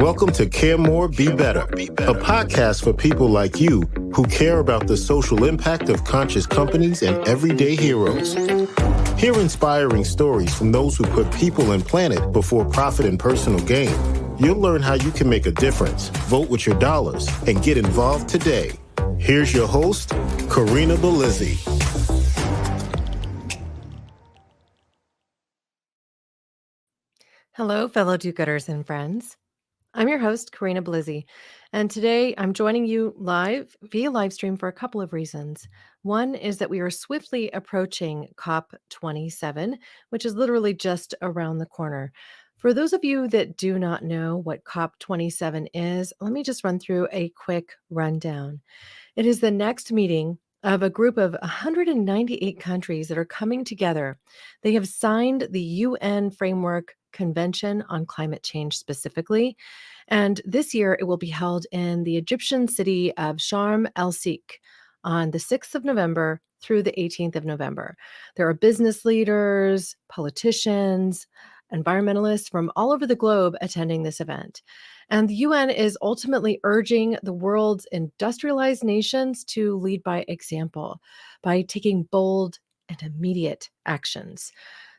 Welcome to Care More, Be Better, a podcast for people like you who care about the social impact of conscious companies and everyday heroes. Hear inspiring stories from those who put people and planet before profit and personal gain. You'll learn how you can make a difference, vote with your dollars, and get involved today. Here's your host, Corinna Bellizzi. Hello, fellow do-gooders and friends. I'm your host, Corinna Bellizzi, and today I'm joining you live via live stream for a couple of reasons. One is that we are swiftly approaching COP27, which is literally just around the corner. For those of you that do not know what COP27 is, let me just run through a quick rundown. It is the next meeting of a group of 198 countries that are coming together. They have signed the UN Framework Convention on Climate Change specifically. And this year it will be held in the Egyptian city of Sharm el-Sheikh on the 6th of November through the 18th of November. There are business leaders, politicians, environmentalists from all over the globe attending this event. And the UN is ultimately urging the world's industrialized nations to lead by example by taking bold and immediate actions.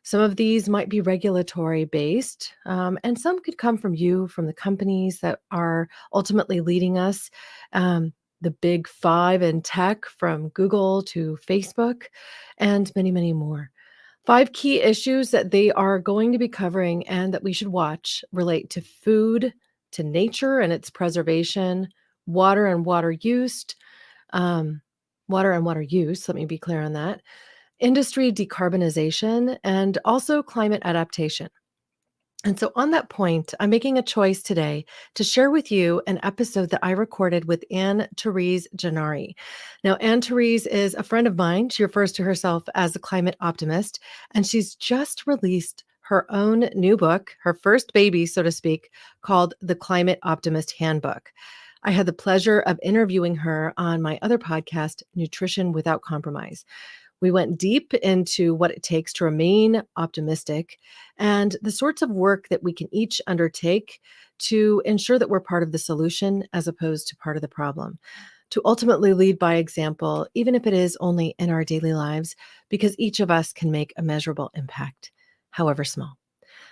Some of these might be regulatory based, and some could come from you, from the companies that are ultimately leading us, the big five in tech, from Google to Facebook, and many, many more. 5 key issues that they are going to be covering and that we should watch relate to food, to nature and its preservation, water and water use, let me be clear on that, industry decarbonization, and also climate adaptation. And so on that point, I'm making a choice today to share with you an episode that I recorded with Therese Gennari. Now, Therese is a friend of mine. She refers to herself as a climate optimist, and she's just released her own new book, her first baby, so to speak, called The Climate Optimist Handbook. I had the pleasure of interviewing her on my other podcast, Nutrition Without Compromise. We went deep into what it takes to remain optimistic and the sorts of work that we can each undertake to ensure that we're part of the solution as opposed to part of the problem, to ultimately lead by example, even if it is only in our daily lives, because each of us can make a measurable impact, however small.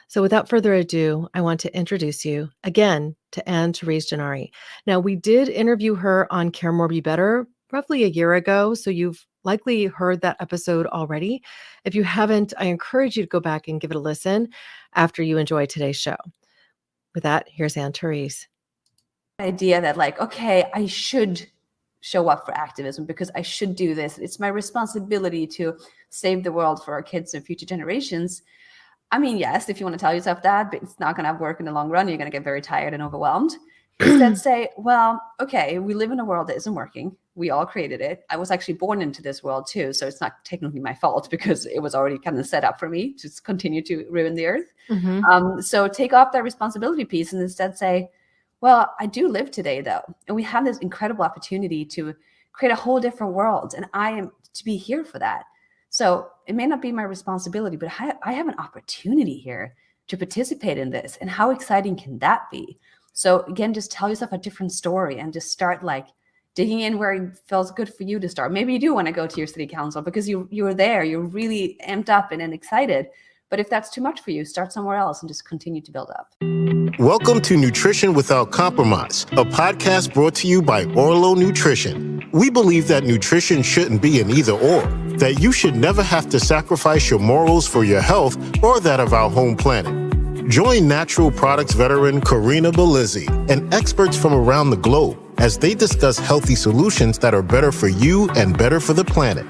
So without further ado, I want to introduce you again to Therese Gennari. Now, we did interview her on Care More, Be Better roughly a year ago, so you've likely heard that episode already. If you haven't, I encourage you to go back and give it a listen after you enjoy today's show. With that, here's Therese. Idea that okay, I should show up for activism because I should do this. It's my responsibility to save the world for our kids and future generations. I mean, yes, if you want to tell yourself that, but it's not going to work in the long run. You're going to get very tired and overwhelmed. Instead say, well, okay, we live in a world that isn't working. We all created it. I was actually born into this world too. So it's not technically my fault because it was already kind of set up for me to continue to ruin the earth. Mm-hmm. So take off that responsibility piece and instead say, well, I do live today though. And we have this incredible opportunity to create a whole different world. And I am to be here for that. So it may not be my responsibility, but I have an opportunity here to participate in this. And how exciting can that be? So again, just tell yourself a different story and just start digging in where it feels good for you to start. Maybe you do want to go to your city council because you're there, you're really amped up and excited. But if that's too much for you, start somewhere else and just continue to build up. Welcome to Nutrition Without Compromise, a podcast brought to you by Orlo Nutrition. We believe that nutrition shouldn't be an either or, that you should never have to sacrifice your morals for your health or that of our home planet. Join natural products veteran Corinna Bellizzi and experts from around the globe as they discuss healthy solutions that are better for you and better for the planet.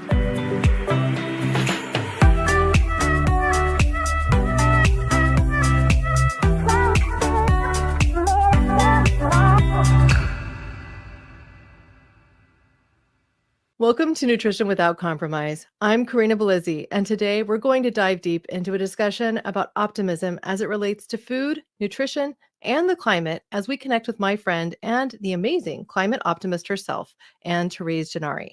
Welcome to Nutrition Without Compromise. I'm Corinna Bellizzi, and today we're going to dive deep into a discussion about optimism as it relates to food, nutrition, and the climate as we connect with my friend and the amazing climate optimist herself, Therese Gennari.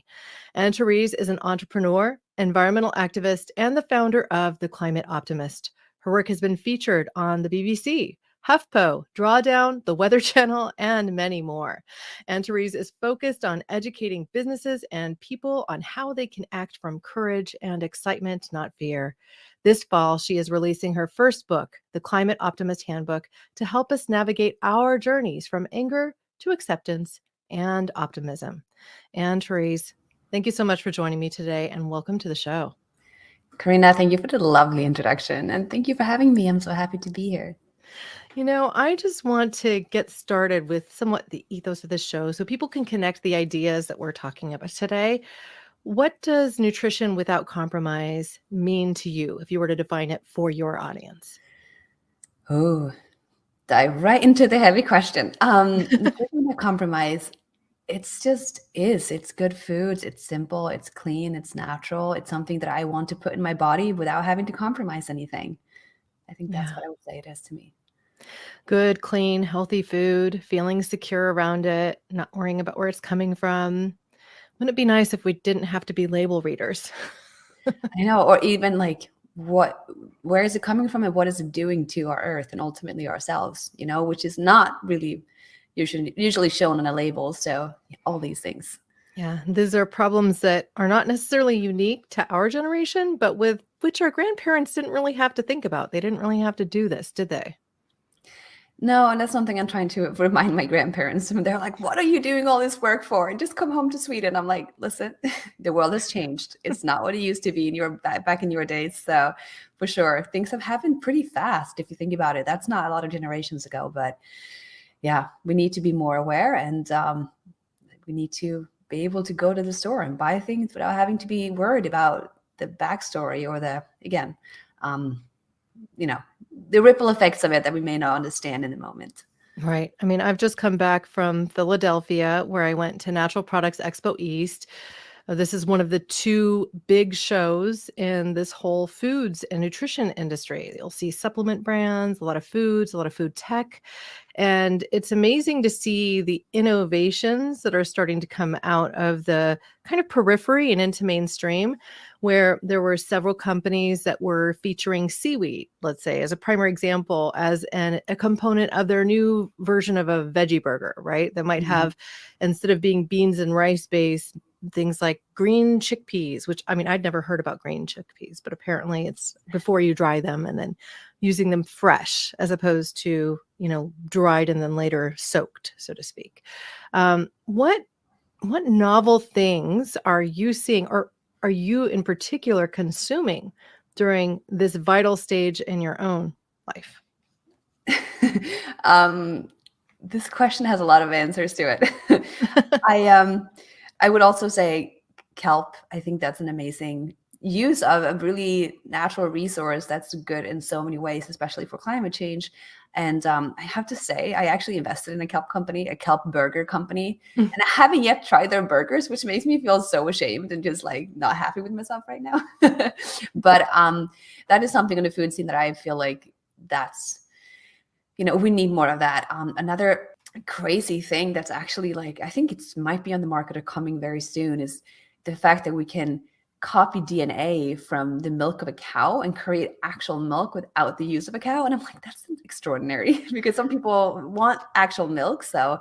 Therese is an entrepreneur, environmental activist, and the founder of The Climate Optimist. Her work has been featured on the BBC, HuffPo, Drawdown, the Weather Channel, and many more. And Therese is focused on educating businesses and people on how they can act from courage and excitement, not fear. This fall, she is releasing her first book, The Climate Optimist Handbook, to help us navigate our journeys from anger to acceptance and optimism. And Therese, thank you so much for joining me today, and welcome to the show. Corinna, thank you for the lovely introduction, and thank you for having me. I'm so happy to be here. I just want to get started with somewhat the ethos of this show so people can connect the ideas that we're talking about today. What does nutrition without compromise mean to you if you were to define it for your audience? Oh, dive right into the heavy question. Nutrition without compromise, it's good foods. It's simple, it's clean, it's natural. It's something that I want to put in my body without having to compromise anything. I think that's what I would say it is to me. Good, clean, healthy food, feeling secure around it, not worrying about where it's coming from. Wouldn't it be nice if we didn't have to be label readers? I know, or even like where is it coming from and what is it doing to our earth and ultimately ourselves, which is not really usually shown on a label. So all these things. Yeah, these are problems that are not necessarily unique to our generation, but with which our grandparents didn't really have to think about. They didn't really have to do this, did they? No, and that's something I'm trying to remind my grandparents. They're like, what are you doing all this work for? And just come home to Sweden. I'm like, listen, the world has changed. It's not what it used to be in your back in your days. So for sure, things have happened pretty fast if you think about it. That's not a lot of generations ago, but yeah, we need to be more aware, and we need to be able to go to the store and buy things without having to be worried about the backstory or the ripple effects of it that we may not understand in the moment. Right. I mean, I've just come back from Philadelphia where I went to Natural Products Expo East. This is one of the two big shows in this whole foods and nutrition industry. You'll see supplement brands, a lot of foods, a lot of food tech. And it's amazing to see the innovations that are starting to come out of the kind of periphery and into mainstream, where there were several companies that were featuring seaweed, let's say, as a primary example, as a component of their new version of a veggie burger, right? That might have, instead of being beans and rice based, things like green chickpeas, which, I mean, I'd never heard about green chickpeas, but apparently it's before you dry them and then using them fresh as opposed to, dried and then later soaked, so to speak. What novel things are you seeing, or are you in particular consuming during this vital stage in your own life? This question has a lot of answers to it. I would also say kelp. I think that's an amazing use of a really natural resource that's good in so many ways, especially for climate change. And I have to say, I actually invested in a kelp company, a kelp burger company, and I haven't yet tried their burgers, which makes me feel so ashamed and just like not happy with myself right now. But that is something in the food scene that I feel like that's, we need more of that. Another crazy thing that's actually like, I think it might be on the market or coming very soon, is the fact that we can copy DNA from the milk of a cow and create actual milk without the use of a cow. And I'm like, that's extraordinary because some people want actual milk. So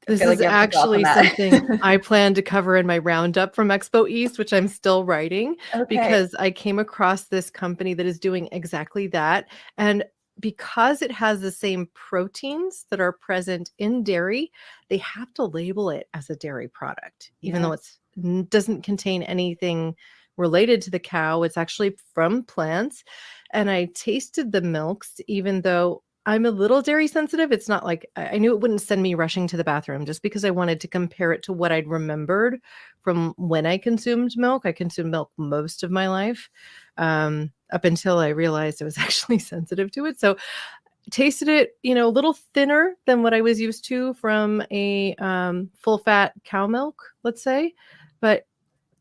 this is actually something I plan to cover in my roundup from Expo East, which I'm still writing, because I came across this company that is doing exactly that. And because it has the same proteins that are present in dairy, they have to label it as a dairy product, even though it doesn't contain anything related to the cow. It's actually from plants. And I tasted the milks, even though I'm a little dairy sensitive. It's not like I knew it wouldn't send me rushing to the bathroom, just because I wanted to compare it to what I'd remembered from when I consumed milk. I consumed milk most of my life, up until I realized I was actually sensitive to it. So tasted it, a little thinner than what I was used to from a full fat cow milk, let's say, but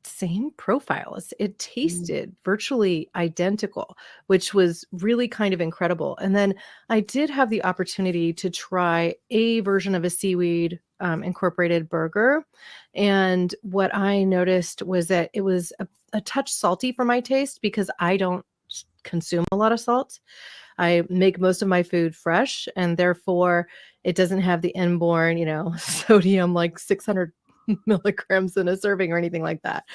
same profile. It tasted virtually identical, which was really kind of incredible. And then I did have the opportunity to try a version of a seaweed incorporated burger. And what I noticed was that it was a touch salty for my taste because I don't consume a lot of salt. I make most of my food fresh, and therefore it doesn't have the inborn, sodium like 600 milligrams in a serving or anything like that.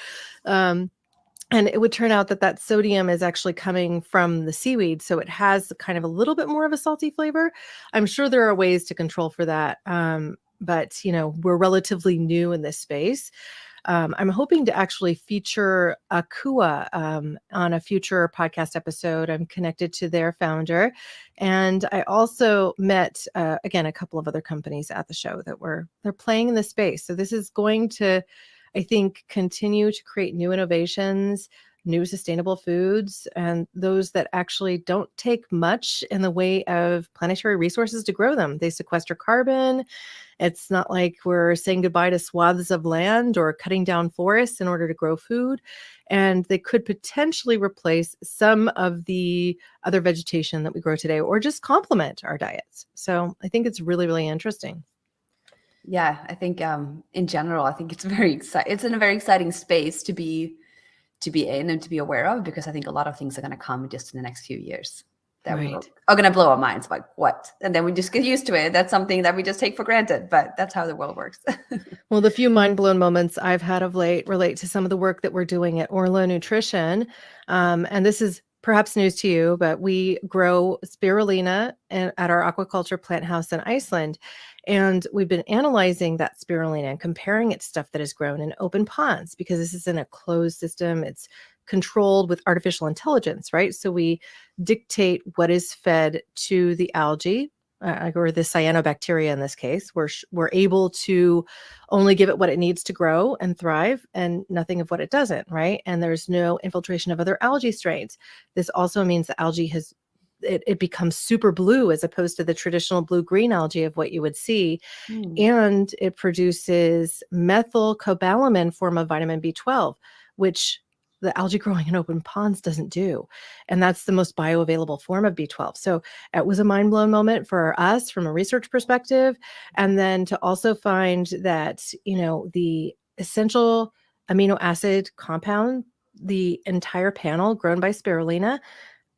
And it would turn out that sodium is actually coming from the seaweed. So it has kind of a little bit more of a salty flavor. I'm sure there are ways to control for that. But, we're relatively new in this space. I'm hoping to actually feature Akua on a future podcast episode. I'm connected to their founder. And I also met, again, a couple of other companies at the show they're playing in the space. So this is going to, I think, continue to create new innovations, new sustainable foods, and those that actually don't take much in the way of planetary resources to grow them. They sequester carbon. It's not like we're saying goodbye to swaths of land or cutting down forests in order to grow food. And they could potentially replace some of the other vegetation that we grow today, or just complement our diets. So I think it's really, really interesting. Yeah, I think in general, I think it's very exciting. It's in a very exciting space to be in and to be aware of, because I think a lot of things are going to come just in the next few years that are going to blow our minds. Like, what? And then we just get used to it. That's something that we just take for granted, but that's how the world works. Well, the few mind blown moments I've had of late relate to some of the work that we're doing at Orlo Nutrition. And this is perhaps news to you, but we grow spirulina at our aquaculture plant house in Iceland. And we've been analyzing that spirulina and comparing it to stuff that is grown in open ponds, because this is in a closed system. It's controlled with artificial intelligence, right? So we dictate what is fed to the algae, or the cyanobacteria in this case. We're able to only give it what it needs to grow and thrive, and nothing of what it doesn't, right? And there's no infiltration of other algae strains. This also means the algae it becomes super blue as opposed to the traditional blue-green algae of what you would see. And it produces methylcobalamin form of vitamin B12, which the algae growing in open ponds doesn't do. And that's the most bioavailable form of B12. So it was a mind-blown moment for us from a research perspective. And then to also find that, the essential amino acid compound, the entire panel grown by spirulina,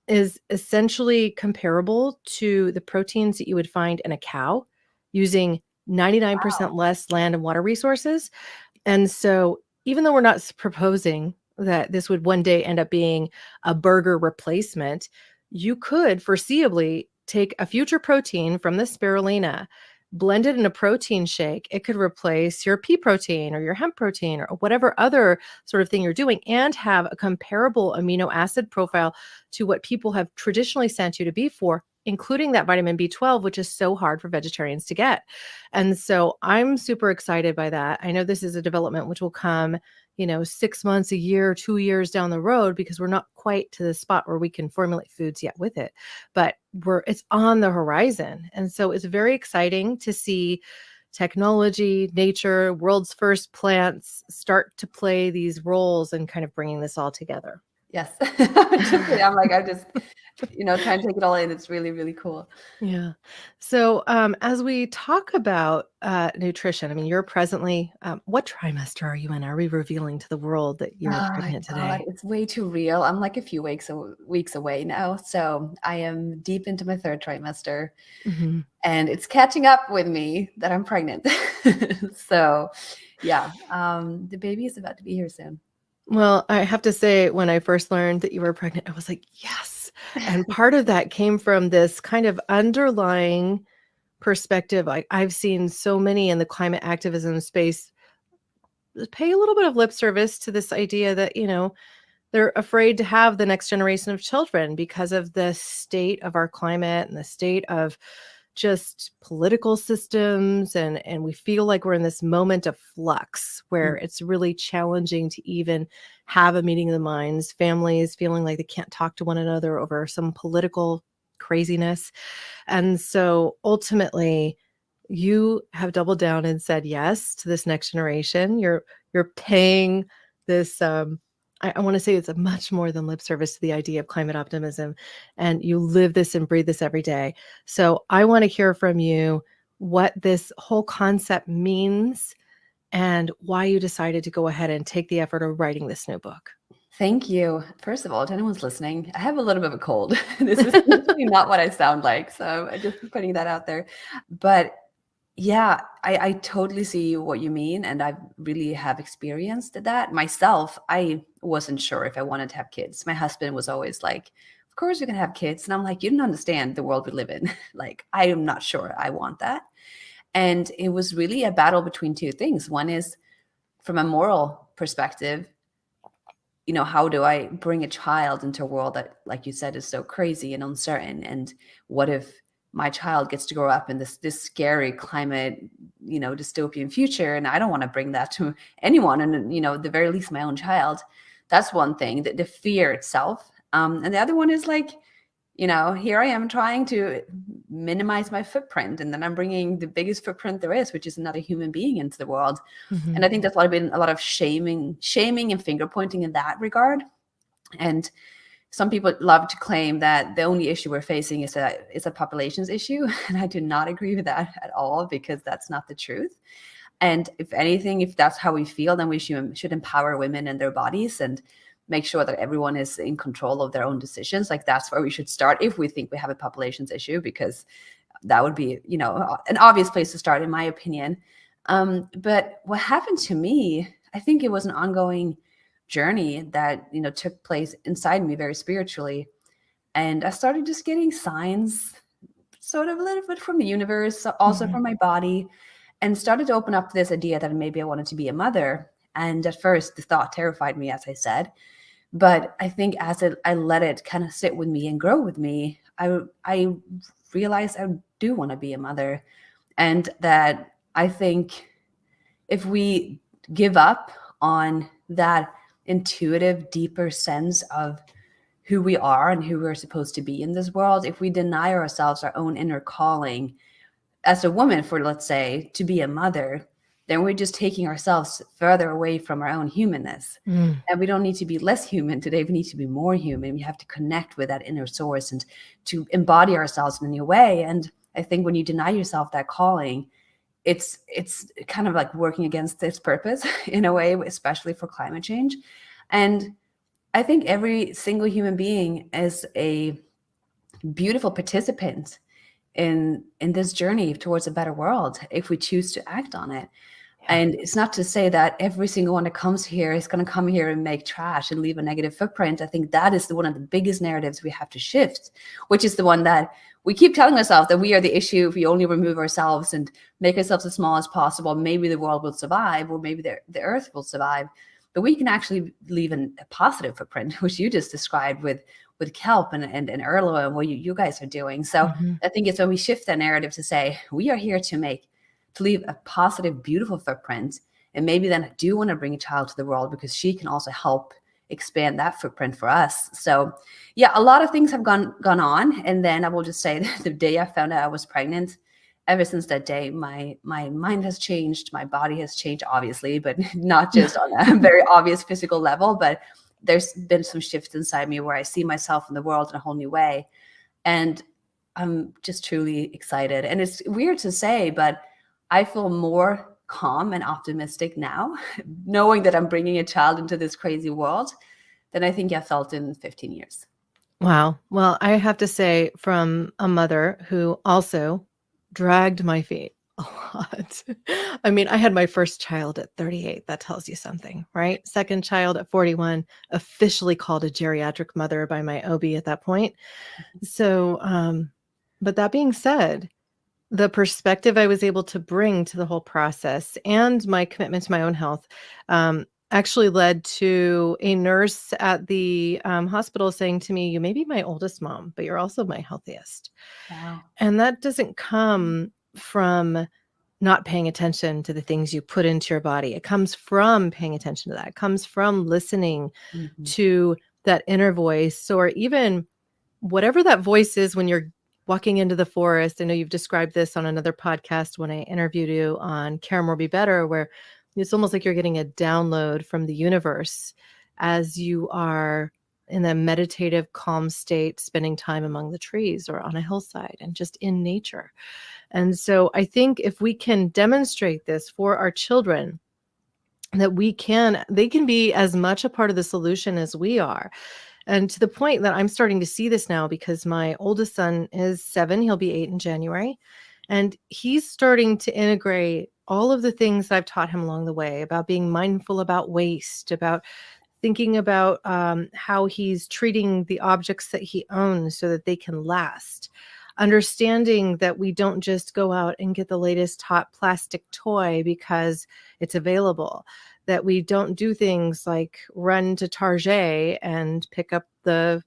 is essentially comparable to the proteins that you would find in a cow, using 99% less land and water resources. And so even though we're not proposing that this would one day end up being a burger replacement, you could foreseeably take a future protein from the spirulina, blend it in a protein shake. It could replace your pea protein or your hemp protein or whatever other sort of thing you're doing, and have a comparable amino acid profile to what people have traditionally sent you to beef for, including that vitamin B12, which is so hard for vegetarians to get. And so I'm super excited by that. I know this is a development which will come, 6 months, a year, 2 years down the road, because we're not quite to the spot where we can formulate foods yet with it, but it's on the horizon. And so it's very exciting to see technology, nature, world's first plants start to play these roles and kind of bringing this all together. Yes. I'm just trying to take it all in. It's really, really cool. Yeah. So as we talk about nutrition, I mean, you're presently, what trimester are you in? Are we revealing to the world that you're pregnant today? It's way too real. I'm like a few weeks away now. So I am deep into my third trimester, and it's catching up with me that I'm pregnant. So yeah, the baby is about to be here soon. Well, I have to say, when I first learned that you were pregnant, I was like, yes. And part of that came from this kind of underlying perspective. I've seen so many in the climate activism space pay a little bit of lip service to this idea that, they're afraid to have the next generation of children because of the state of our climate and the state of just political systems. And we feel like we're in this moment of flux where it's really challenging to even have a meeting of the minds, families feeling like they can't talk to one another over some political craziness. And so ultimately, you have doubled down and said yes to this next generation. You're paying this I want to say it's a much more than lip service to the idea of climate optimism, and you live this and breathe this every day. So I want to hear from you what this whole concept means and why you decided to go ahead and take the effort of writing this new book. Thank you. First of all, to anyone's listening, I have a little bit of a cold. This is usually not what I sound like. So I'm just putting that out there. But yeah, I totally see what you mean. And I really have experienced that myself. I wasn't sure if I wanted to have kids. My husband was always like, of course you can have kids. And I'm like, you don't understand the world we live in. Like, I am not sure I want that. And it was really a battle between two things. One is from a moral perspective, how do I bring a child into a world that, like you said, is so crazy and uncertain? And what if my child gets to grow up in this scary climate, dystopian future? And I don't want to bring that to anyone. And, at the very least, my own child. That's one thing, the fear itself. And the other one is like, here I am trying to minimize my footprint, and then I'm bringing the biggest footprint there is, which is another human being into the world. Mhm. And I think there's been a lot of shaming and finger pointing in that regard. And some people love to claim that the only issue we're facing is a populations issue. And I do not agree with that at all, because that's not the truth. And if anything, if that's how we feel, then we should empower women and their bodies and make sure that everyone is in control of their own decisions. Like, that's where we should start if we think we have a populations issue, because that would be, an obvious place to start, in my opinion. But what happened to me, I think it was an ongoing journey that, took place inside me very spiritually. And I started just getting signs, sort of a little bit from the universe, also Mhm. from my body, and started to open up to this idea that maybe I wanted to be a mother. And at first, the thought terrified me, as I said. But I think as I let it kind of sit with me and grow with me, I realized I do want to be a mother. And that I think if we give up on that intuitive, deeper sense of who we are and who we're supposed to be in this world, if we deny ourselves our own inner calling as a woman, for, let's say, to be a mother, then we're just taking ourselves further away from our own humanness. Mm. And we don't need to be less human today. We need to be more human. We have to connect with that inner source and to embody ourselves in a new way. And I think when you deny yourself that calling, it's kind of like working against its purpose in a way, especially for climate change. And I think every single human being is a beautiful participant in this journey towards a better world if we choose to act on it. Yeah. And it's not to say that every single one that comes here is going to come here and make trash and leave a negative footprint. I think that is one of the biggest narratives we have to shift, which is the one that we keep telling ourselves, that we are the issue. If we only remove ourselves and make ourselves as small as possible, maybe the world will survive, or maybe the earth will survive. But we can actually leave a positive footprint, which you just described with kelp and Erlo and what you guys are doing. So Mhm. I think it's when we shift that narrative to say, we are here to leave a positive, beautiful footprint. And maybe then I do want to bring a child to the world, because she can also help expand that footprint for us. So yeah, a lot of things have gone on. And then I will just say that the day I found out I was pregnant, ever since that day, my mind has changed, my body has changed, obviously, but not just on a very obvious physical level, but there's been some shifts inside me where I see myself in the world in a whole new way. And I'm just truly excited. And it's weird to say, but I feel more calm and optimistic now, knowing that I'm bringing a child into this crazy world, than I think I felt in 15 years. Wow. Well, I have to say, from a mother who also dragged my feet a lot. I mean, I had my first child at 38. That tells you something, right? Second child at 41, officially called a geriatric mother by my OB at that point. So, but that being said, the perspective I was able to bring to the whole process and my commitment to my own health actually led to a nurse at the hospital saying to me, "You may be my oldest mom, but you're also my healthiest." Wow. And that doesn't come from not paying attention to the things you put into your body. It comes from paying attention to that. It comes from listening Mm-hmm. to that inner voice, or even whatever that voice is when you're walking into the forest. I know you've described this on another podcast when I interviewed you on Care More Be Better, where it's almost like you're getting a download from the universe as you are in a meditative, calm state, spending time among the trees or on a hillside and just in nature. And so I think if we can demonstrate this for our children, that they can be as much a part of the solution as we are. And to the point that I'm starting to see this now, because my oldest son is 7, he'll be 8 in January. And he's starting to integrate all of the things that I've taught him along the way about being mindful about waste, about thinking about how he's treating the objects that he owns so that they can last. Understanding that we don't just go out and get the latest hot plastic toy because it's available, that we don't do things like run to Target and pick up a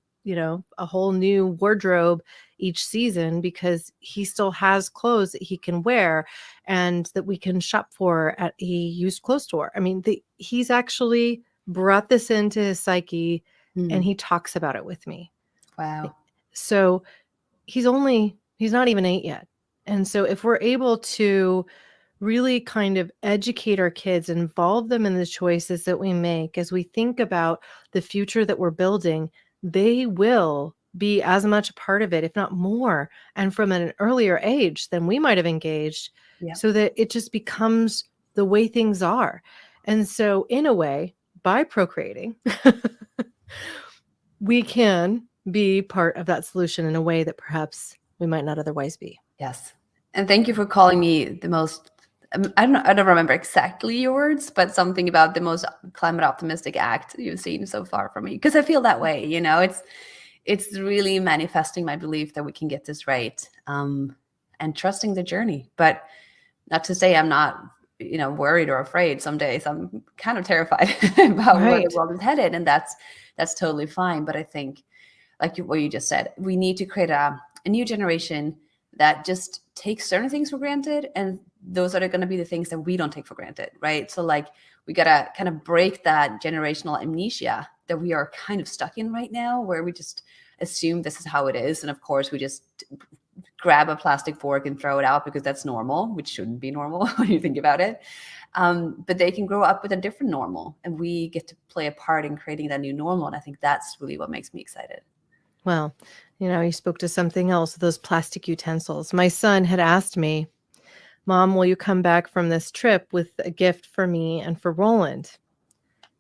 whole new wardrobe each season because he still has clothes that he can wear and that we can shop for at a used clothes store. I mean, he's actually brought this into his psyche and he talks about it with me. Wow. So he's not even 8 yet. And so if we're able to really kind of educate our kids, involve them in the choices that we make as we think about the future that we're building, they will be as much a part of it, if not more, and from an earlier age than we might have engaged, so that it just becomes the way things are. And so in a way, by procreating, we can be part of that solution in a way that perhaps we might not otherwise be. Yes. And thank you for calling me the most, I don't remember exactly your words, but something about the most climate optimistic act you've seen so far from me. Because I feel that way, it's really manifesting my belief that we can get this right, and trusting the journey. But not to say I'm not, worried or afraid. Some days I'm kind of terrified about where the world is headed, and that's totally fine. But I think, like what you just said, we need to create a new generation that just takes certain things for granted, and those are going to be the things that we don't take for granted, right? So like we got to kind of break that generational amnesia that we are kind of stuck in right now, where we just assume this is how it is. And of course we just grab a plastic fork and throw it out because that's normal, which shouldn't be normal when you think about it. But they can grow up with a different normal, and we get to play a part in creating that new normal. And I think that's really what makes me excited. Well, you spoke to something else, those plastic utensils. My son had asked me, Mom, will you come back from this trip with a gift for me and for Roland?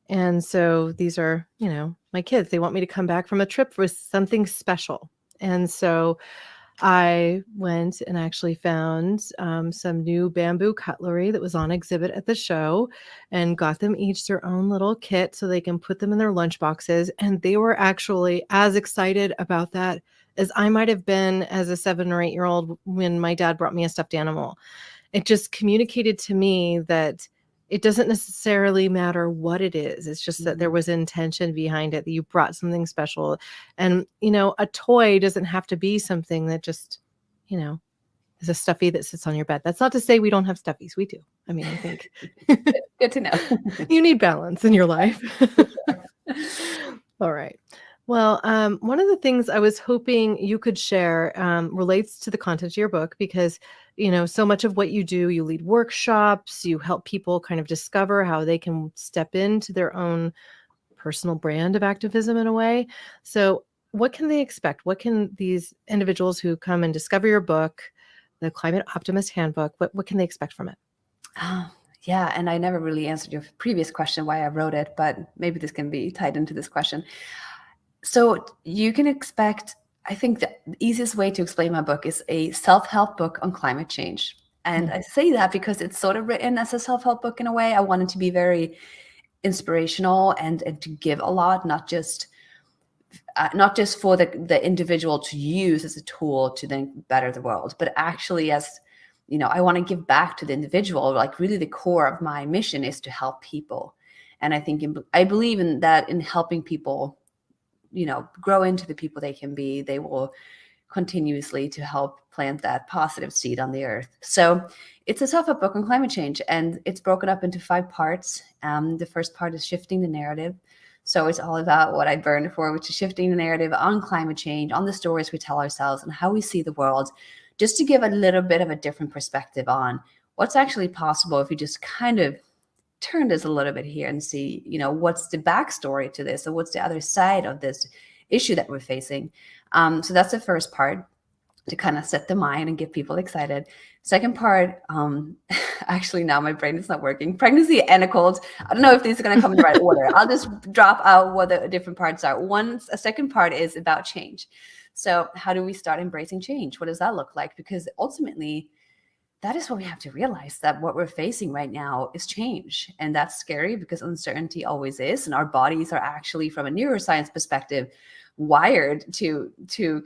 And so these are, my kids. They want me to come back from a trip with something special. And so I went and actually found some new bamboo cutlery that was on exhibit at the show and got them each their own little kit so they can put them in their lunch boxes. And they were actually as excited about that as I might have been as a 7 or 8-year-old when my dad brought me a stuffed animal. It just communicated to me that it doesn't necessarily matter what it is. It's just that there was intention behind it, that you brought something special. And, a toy doesn't have to be something that just, is a stuffy that sits on your bed. That's not to say we don't have stuffies. We do. I mean, I think Good to know. you need balance in your life. All right. Well, one of the things I was hoping you could share relates to the content of your book, because, so much of what you do, you lead workshops, you help people kind of discover how they can step into their own personal brand of activism in a way. So what can they expect? What can these individuals who come and discover your book, the Climate Optimist Handbook, what can they expect from it? Yeah, and I never really answered your previous question why I wrote it, but maybe this can be tied into this question. So you can expect, I think the easiest way to explain my book is a self-help book on climate change. And I say that because it's sort of written as a self-help book in a way. I want it to be very inspirational and to give a lot, not just for the individual to use as a tool to then better the world, but actually as, I want to give back to the individual. Like really the core of my mission is to help people. And I believe in that, in helping people, grow into the people they can be, they will continuously to help plant that positive seed on the earth. So it's a self-help book on climate change, and it's broken up into 5 parts. The first part is shifting the narrative. So it's all about what I burned for, which is shifting the narrative on climate change, on the stories we tell ourselves and how we see the world, just to give a little bit of a different perspective on what's actually possible if you just kind of turn this a little bit here and see, what's the backstory to this, or what's the other side of this issue that we're facing. So that's the first part. to kind of set the mind and get people excited. Second part, actually now my brain is not working. Pregnancy and a cold. I don't know if these are going to come in the right order. I'll just drop out what the different parts are. A second part is about change. So how do we start embracing change? What does that look like? Because ultimately, that is what we have to realize, that what we're facing right now is change. And that's scary because uncertainty always is. And our bodies are actually, from a neuroscience perspective, wired to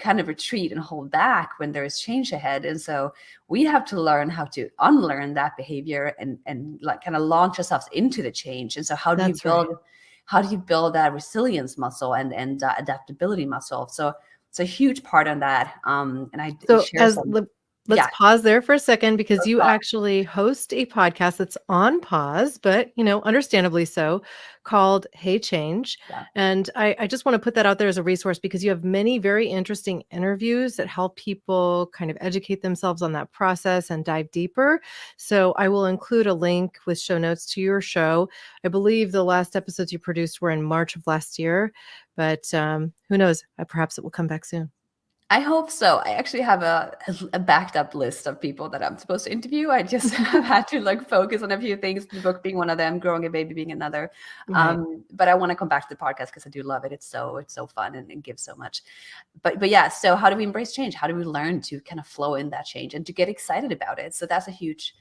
kind of retreat and hold back when there is change ahead. And so we have to learn how to unlearn that behavior and like kind of launch ourselves into the change. And so how do you build that resilience muscle and adaptability muscle? So it's a huge part on that. And I share some. Let's pause there for a second, because you actually host a podcast that's on pause, but, understandably so, called Hey Change. Yeah. And I just want to put that out there as a resource, because you have many very interesting interviews that help people kind of educate themselves on that process and dive deeper. So I will include a link with show notes to your show. I believe the last episodes you produced were in March of last year, but who knows? Perhaps it will come back soon. I hope so. I actually have a backed up list of people that I'm supposed to interview. I just have had to focus on a few things, the book being one of them, growing a baby being another. Right. But I want to come back to the podcast because I do love it. It's so fun and gives so much. But yeah, so how do we embrace change? How do we learn to kind of flow in that change and to get excited about it? So that's a huge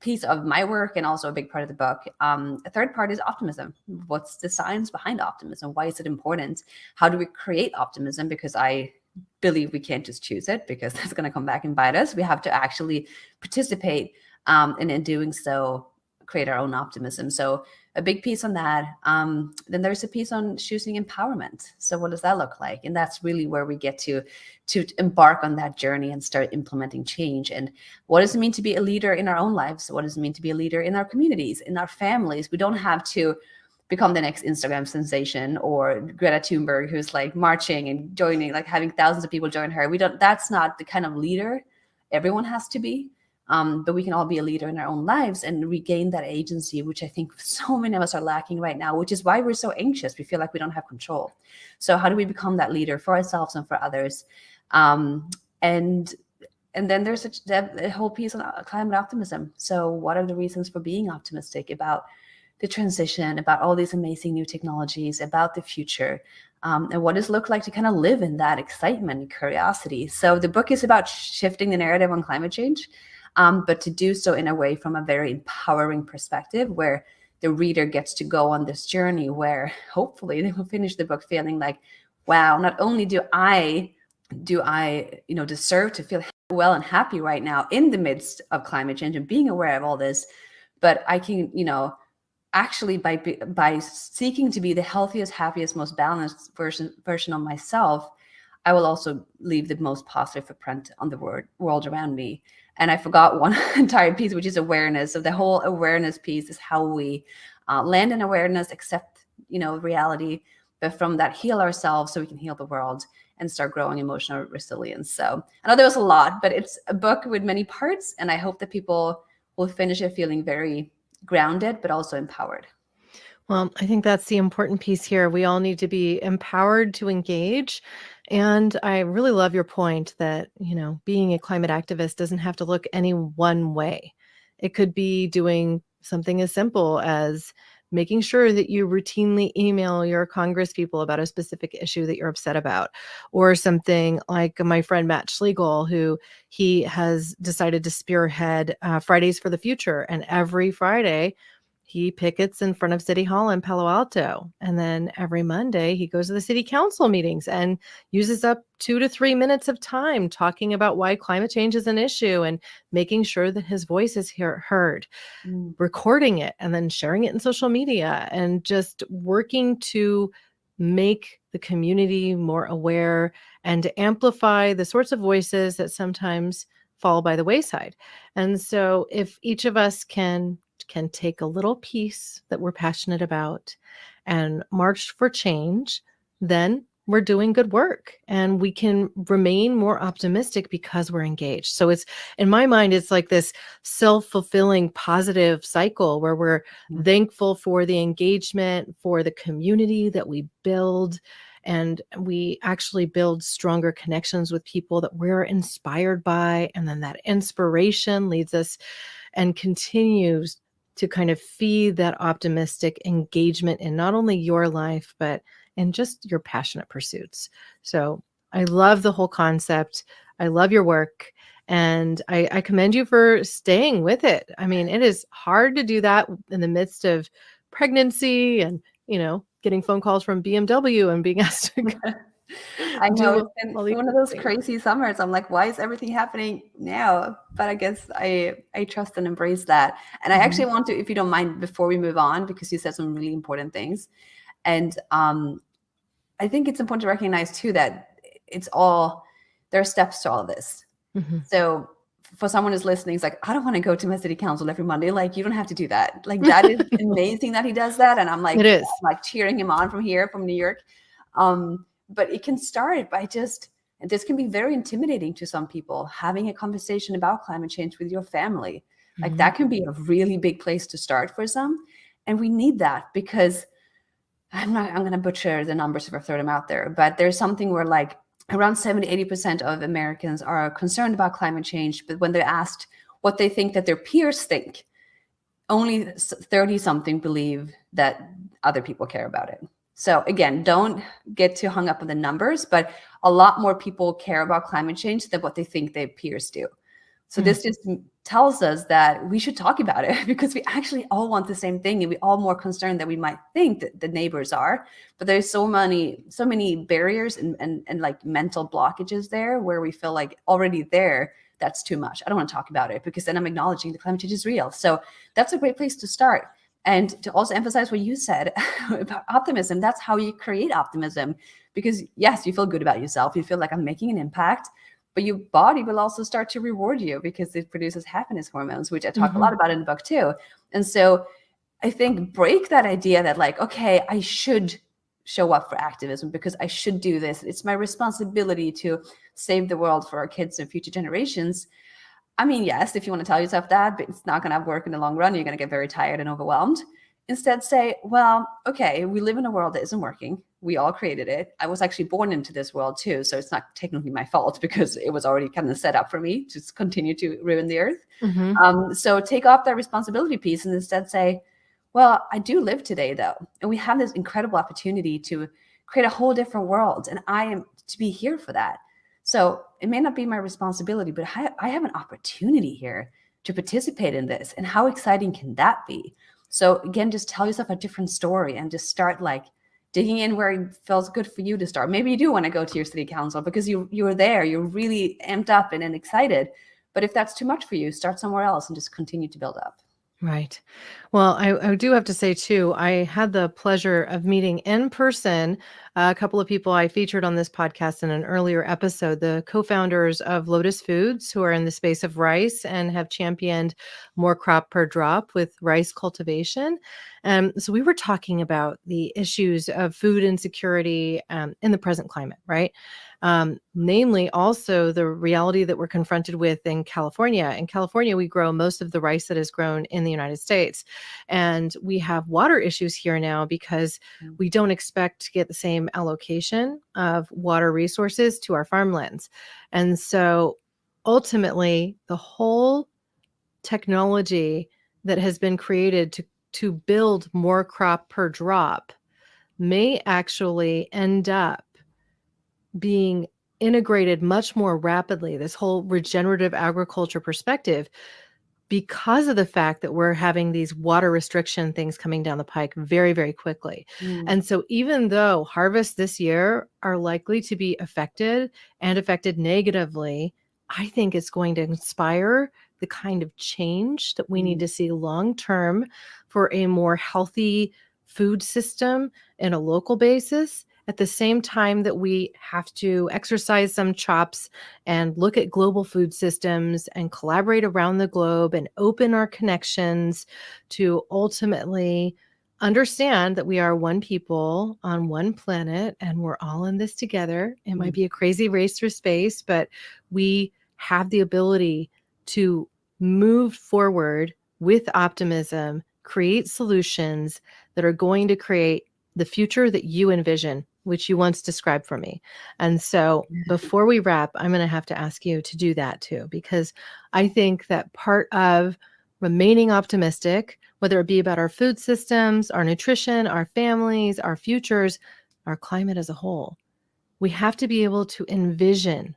piece of my work and also a big part of the book. A third part is optimism. What's the science behind optimism? Why is it important? How do we create optimism? Because I believe we can't just choose it, because that's going to come back and bite us. We have to actually participate, and in doing so, create our own optimism. So a big piece on that. Then there's a piece on choosing empowerment. So what does that look like? And that's really where we get to embark on that journey and start implementing change. And what does it mean to be a leader in our own lives? What does it mean to be a leader in our communities, in our families? We don't have to become the next Instagram sensation or Greta Thunberg, who's marching and joining, having thousands of people join her. That's not the kind of leader everyone has to be. But we can all be a leader in our own lives and regain that agency, which I think so many of us are lacking right now, which is why we're so anxious. We feel like we don't have control. So how do we become that leader for ourselves and for others? And then there's a whole piece on climate optimism. So what are the reasons for being optimistic about the transition, about all these amazing new technologies, about the future, and what does it look like to kind of live in that excitement and curiosity? So the book is about shifting the narrative on climate change, but to do so in a way from a very empowering perspective, where the reader gets to go on this journey where hopefully they will finish the book feeling like, wow, not only do I deserve to feel well and happy right now in the midst of climate change and being aware of all this, but I can, actually by seeking to be the healthiest, happiest, most balanced version of myself, I will also leave the most positive footprint on the world around me. And I forgot one entire piece, which is awareness. So the whole awareness piece is how we land in awareness, accept, reality, but from that heal ourselves so we can heal the world and start growing emotional resilience. So I know there was a lot, but it's a book with many parts, and I hope that people will finish it feeling very grounded, but also empowered. Well, I think that's the important piece here. We all need to be empowered to engage. And I really love your point that, being a climate activist doesn't have to look any one way. It could be doing something as simple as making sure that you routinely email your Congress people about a specific issue that you're upset about, or something like my friend Matt Schlegel, who he has decided to spearhead Fridays for the Future. And every Friday, he pickets in front of City Hall in Palo Alto. And then every Monday, he goes to the city council meetings and uses up 2 to 3 minutes of time talking about why climate change is an issue and making sure that his voice is heard, recording it and then sharing it in social media, and just working to make the community more aware and to amplify the sorts of voices that sometimes fall by the wayside. And so if each of us can take a little piece that we're passionate about and march for change, then we're doing good work and we can remain more optimistic because we're engaged. So it's, in my mind, it's like this self-fulfilling positive cycle where we're thankful for the engagement, for the community that we build, and we actually build stronger connections with people that we're inspired by. And then that inspiration leads us and continues to kind of feed that optimistic engagement in not only your life, but in just your passionate pursuits. So I love the whole concept. I love your work. And I commend you for staying with it. I mean, it is hard to do that in the midst of pregnancy and, getting phone calls from BMW and being asked to I know do it's been all these one of those things. crazy summers. I'm like, why is everything happening now? But I guess I trust and embrace that. And I actually want to, if you don't mind, before we move on, because you said some really important things. And I think it's important to recognize too that there are steps to all of this. So for someone who's listening, it's like, I don't want to go to my city council every Monday. Like, you don't have to do that. Like, that is amazing that he does that. And I'm like, It is. I'm like cheering him on from New York. But it can start by and this can be very intimidating to some people, having a conversation about climate change with your family. Like, that can be a really big place to start for some. And we need that, because I'm going to butcher the numbers if I throw them out there, but there's something where like around 70-80% of Americans are concerned about climate change. But when they're asked what they think that their peers think, only 30-something believe that other people care about it. So again, don't get too hung up on the numbers, but a lot more people care about climate change than what they think their peers do. So this just tells us that we should talk about it, because we actually all want the same thing, and we all more concerned than we might think that the neighbors are. But there's so many barriers and like mental blockages there, where we feel like already there, that's too much. I don't want to talk about it, because then I'm acknowledging the climate change is real. So that's a great place to start. And to also emphasize what you said about optimism, that's how you create optimism. Because yes, you feel good about yourself. You feel like, I'm making an impact. But your body will also start to reward you, because it produces happiness hormones, which I talk a lot about in the book too. And so I think break that idea that like, okay, I should show up for activism because I should do this. It's my responsibility to save the world for our kids and future generations. I mean, yes, if you want to tell yourself that, but it's not going to work in the long run. You're going to get very tired and overwhelmed. Instead, say, well, okay, we live in a world that isn't working. We all created it. I was actually born into this world too. So it's not technically my fault, because it was already kind of set up for me to continue to ruin the earth. So take off that responsibility piece and instead say, well, I do live today though. And we have this incredible opportunity to create a whole different world. And I am to be here for that. So it may not be my responsibility, but I have an opportunity here to participate in this. And how exciting can that be? So again, just tell yourself a different story and just start like digging in where it feels good for you to start. Maybe you do want to go to your city council because you're there, you're really amped up and excited. But if that's too much for you, start somewhere else and just continue to build up. Right. Well, I do have to say too, I had the pleasure of meeting in person a couple of people I featured on this podcast in an earlier episode, the co-founders of Lotus Foods, who are in the space of rice and have championed more crop per drop with rice cultivation. So we were talking about the issues of food insecurity in the present climate, right? Namely also the reality that we're confronted with in California. In California, we grow most of the rice that is grown in the United States. And we have water issues here now because we don't expect to get the same allocation of water resources to our farmlands. And so ultimately, the whole technology that has been created to build more crop per drop may actually end up being integrated much more rapidly, this whole regenerative agriculture perspective, because of the fact that we're having these water restriction things coming down the pike very, very quickly. And so even though harvests this year are likely to be affected and affected negatively, I think it's going to inspire the kind of change that we need to see long-term for a more healthy food system in a local basis, at the same time that we have to exercise some chops and look at global food systems and collaborate around the globe and open our connections to ultimately understand that we are one people on one planet and we're all in this together. It might be a crazy race through space, but we have the ability to move forward with optimism, create solutions that are going to create the future that you envision which you once described for me. And so before we wrap, I'm going to have to ask you to do that too, because I think that part of remaining optimistic, whether it be about our food systems, our nutrition, our families, our futures, our climate as a whole, we have to be able to envision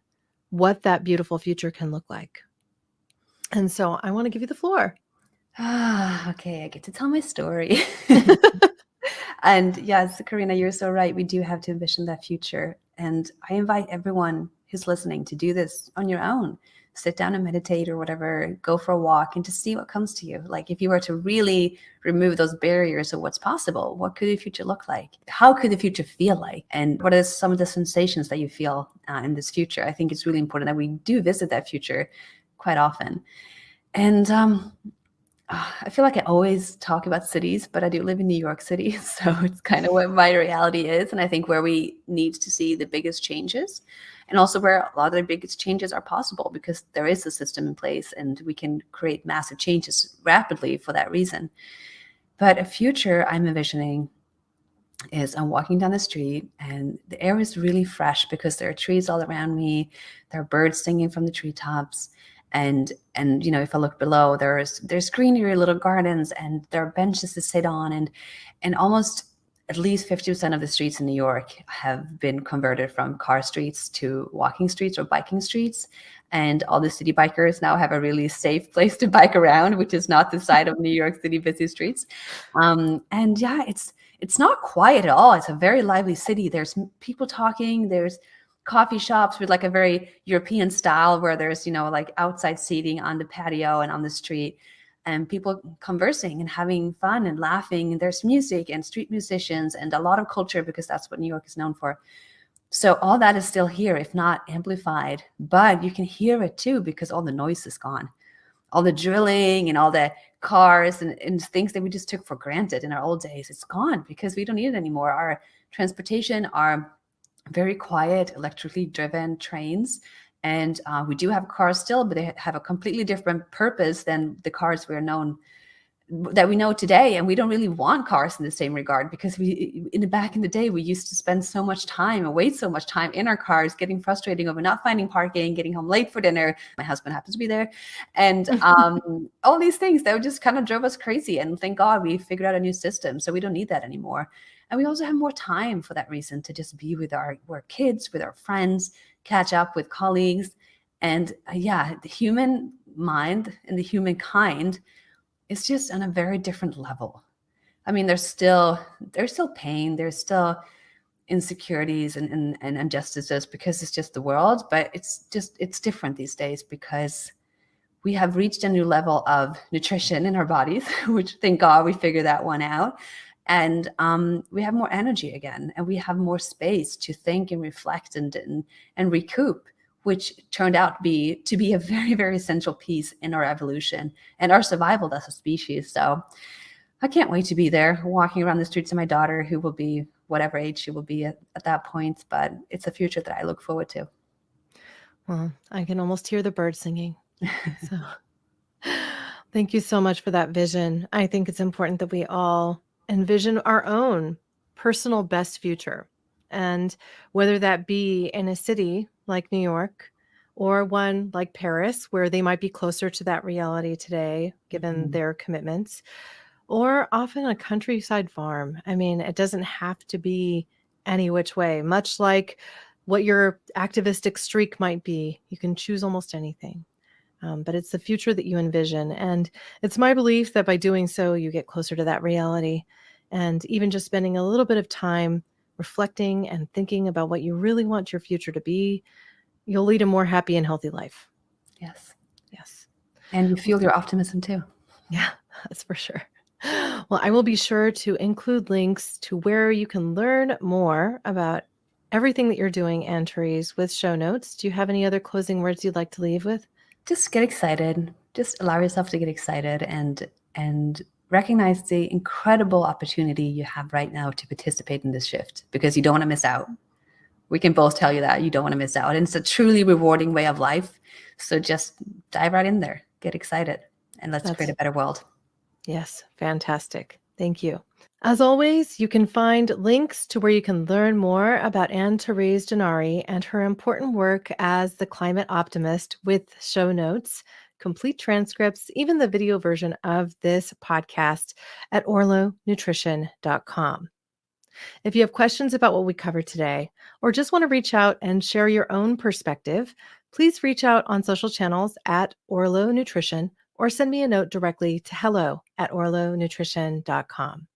what that beautiful future can look like. And so I want to give you the floor. Okay, I get to tell my story. And yes, Corinna, you're so right. We do have to envision that future. And I invite everyone who's listening to do this on your own. Sit down and meditate or whatever, go for a walk and just see what comes to you. Like if you were to really remove those barriers of what's possible, what could the future look like? How could the future feel like? And what are some of the sensations that you feel in this future? I think it's really important that we do visit that future quite often. And I feel like I always talk about cities, but I do live in New York City. So it's kind of what my reality is. And I think where we need to see the biggest changes and also where a lot of the biggest changes are possible because there is a system in place and we can create massive changes rapidly for that reason. But a future I'm envisioning is I'm walking down the street and the air is really fresh because there are trees all around me. There are birds singing from the treetops. And you know, if I look below, there's greenery, little gardens, and there are benches to sit on, and almost at least 50% of the streets in New York have been converted from car streets to walking streets or biking streets. And all the city bikers now have a really safe place to bike around, which is not the side of New York City busy streets. And yeah, it's not quiet at all. It's a very lively city. There's people talking. There's coffee shops with like a very European style where there's, you know, like outside seating on the patio and on the street and people conversing and having fun and laughing. And there's music and street musicians and a lot of culture because that's what New York is known for. So all that is still here, if not amplified, but you can hear it too because all the noise is gone. All the drilling and all the cars and things that we just took for granted in our old days, it's gone because we don't need it anymore. Our transportation, our very quiet, electrically driven trains. And we do have cars still, but they have a completely different purpose than the cars we know today. And we don't really want cars in the same regard because back in the day, we used to spend so much time and waste so much time in our cars, getting frustrating over not finding parking, getting home late for dinner. My husband happens to be there. And all these things that just kind of drove us crazy. And thank God we figured out a new system. So we don't need that anymore. And we also have more time for that reason to just be with our kids, with our friends, catch up with colleagues. And the human mind and the humankind is just on a very different level. I mean, there's still pain, there's still insecurities and injustices because it's just the world, but it's different these days because we have reached a new level of nutrition in our bodies, which thank God we figured that one out. And we have more energy again, and we have more space to think and reflect and recoup, which turned out to be a very, very essential piece in our evolution and our survival as a species. So I can't wait to be there, walking around the streets of my daughter, who will be whatever age she will be at that point. But it's a future that I look forward to. Well, I can almost hear the birds singing. So thank you so much for that vision. I think it's important that we all envision our own personal best future. And whether that be in a city like New York or one like Paris, where they might be closer to that reality today, given their commitments, or often a countryside farm. I mean, it doesn't have to be any which way, much like what your activistic streak might be. You can choose almost anything. But it's the future that you envision. And it's my belief that by doing so, you get closer to that reality. And even just spending a little bit of time reflecting and thinking about what you really want your future to be, you'll lead a more happy and healthy life. Yes. Yes. And you feel your optimism too. Yeah, that's for sure. Well, I will be sure to include links to where you can learn more about everything that you're doing, and Therese, with show notes. Do you have any other closing words you'd like to leave with? Just get excited. Just allow yourself to get excited and recognize the incredible opportunity you have right now to participate in this shift because you don't want to miss out. We can both tell you that you don't want to miss out. And it's a truly rewarding way of life. So just dive right in there, get excited, and let's create a better world. Yes, fantastic. Thank you. As always, you can find links to where you can learn more about Therese Gennari and her important work as the climate optimist with show notes, complete transcripts, even the video version of this podcast at orlonutrition.com. If you have questions about what we covered today, or just want to reach out and share your own perspective, please reach out on social channels at Orlo Nutrition or send me a note directly to hello@orlonutrition.com.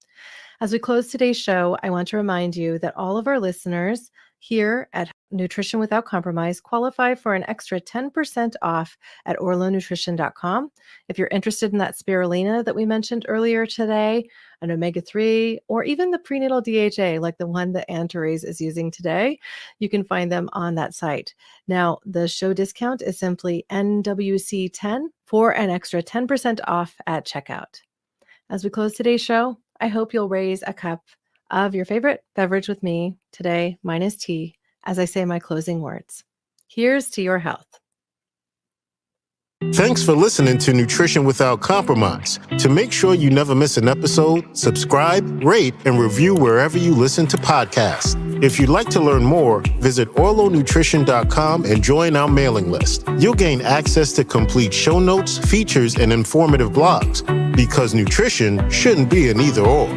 As we close today's show, I want to remind you that all of our listeners here at Nutrition Without Compromise qualify for an extra 10% off at orlonutrition.com. If you're interested in that spirulina that we mentioned earlier today, an omega-3, or even the prenatal DHA, like the one that Therese is using today, you can find them on that site. Now, the show discount is simply NWC10 for an extra 10% off at checkout. As we close today's show, I hope you'll raise a cup of your favorite beverage with me today, minus tea, as I say my closing words. Here's to your health. Thanks for listening to Nutrition Without Compromise. To make sure you never miss an episode, subscribe, rate, and review wherever you listen to podcasts. If you'd like to learn more, visit orlonutrition.com and join our mailing list. You'll gain access to complete show notes, features, and informative blogs, because nutrition shouldn't be an either-or.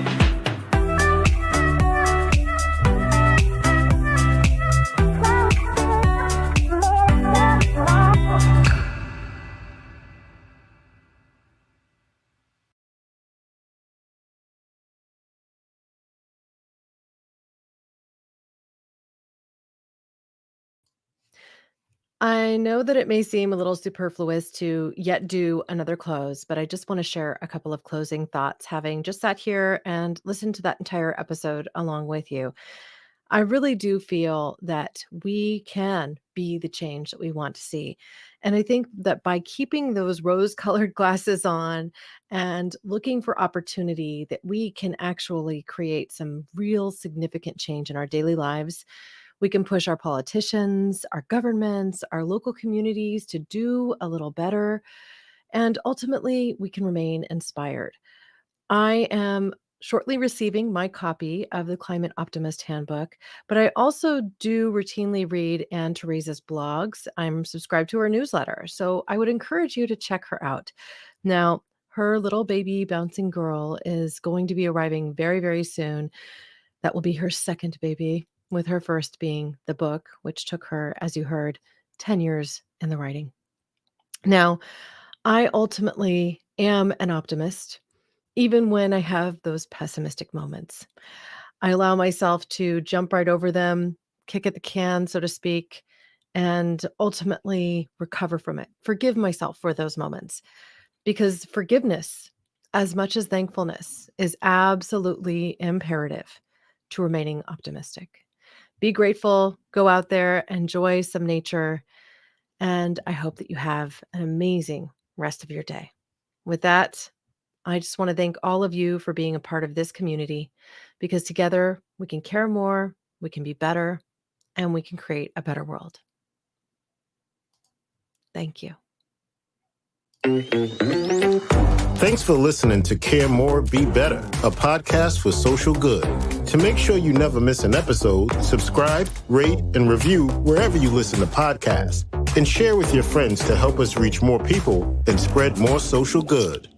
I know that it may seem a little superfluous to yet do another close, but I just want to share a couple of closing thoughts, having just sat here and listened to that entire episode along with you. I really do feel that we can be the change that we want to see. And I think that by keeping those rose-colored glasses on and looking for opportunity, that we can actually create some real significant change in our daily lives. We can push our politicians, our governments, our local communities to do a little better. And ultimately, we can remain inspired. I am shortly receiving my copy of the Climate Optimist Handbook, but I also do routinely read Therese's blogs. I'm subscribed to her newsletter, so I would encourage you to check her out. Now, her little baby bouncing girl is going to be arriving very, very soon. That will be her second baby, with her first being the book, which took her, as you heard, 10 years in the writing. Now, I ultimately am an optimist, even when I have those pessimistic moments. I allow myself to jump right over them, kick at the can, so to speak, and ultimately recover from it. Forgive myself for those moments, because forgiveness, as much as thankfulness, is absolutely imperative to remaining optimistic. Be grateful, go out there, enjoy some nature, and I hope that you have an amazing rest of your day. With that, I just want to thank all of you for being a part of this community, because together we can care more, we can be better, and we can create a better world. Thank you. Thanks for listening to Care More, Be Better, a podcast for social good. To make sure you never miss an episode, subscribe, rate, and review wherever you listen to podcasts, and share with your friends to help us reach more people and spread more social good.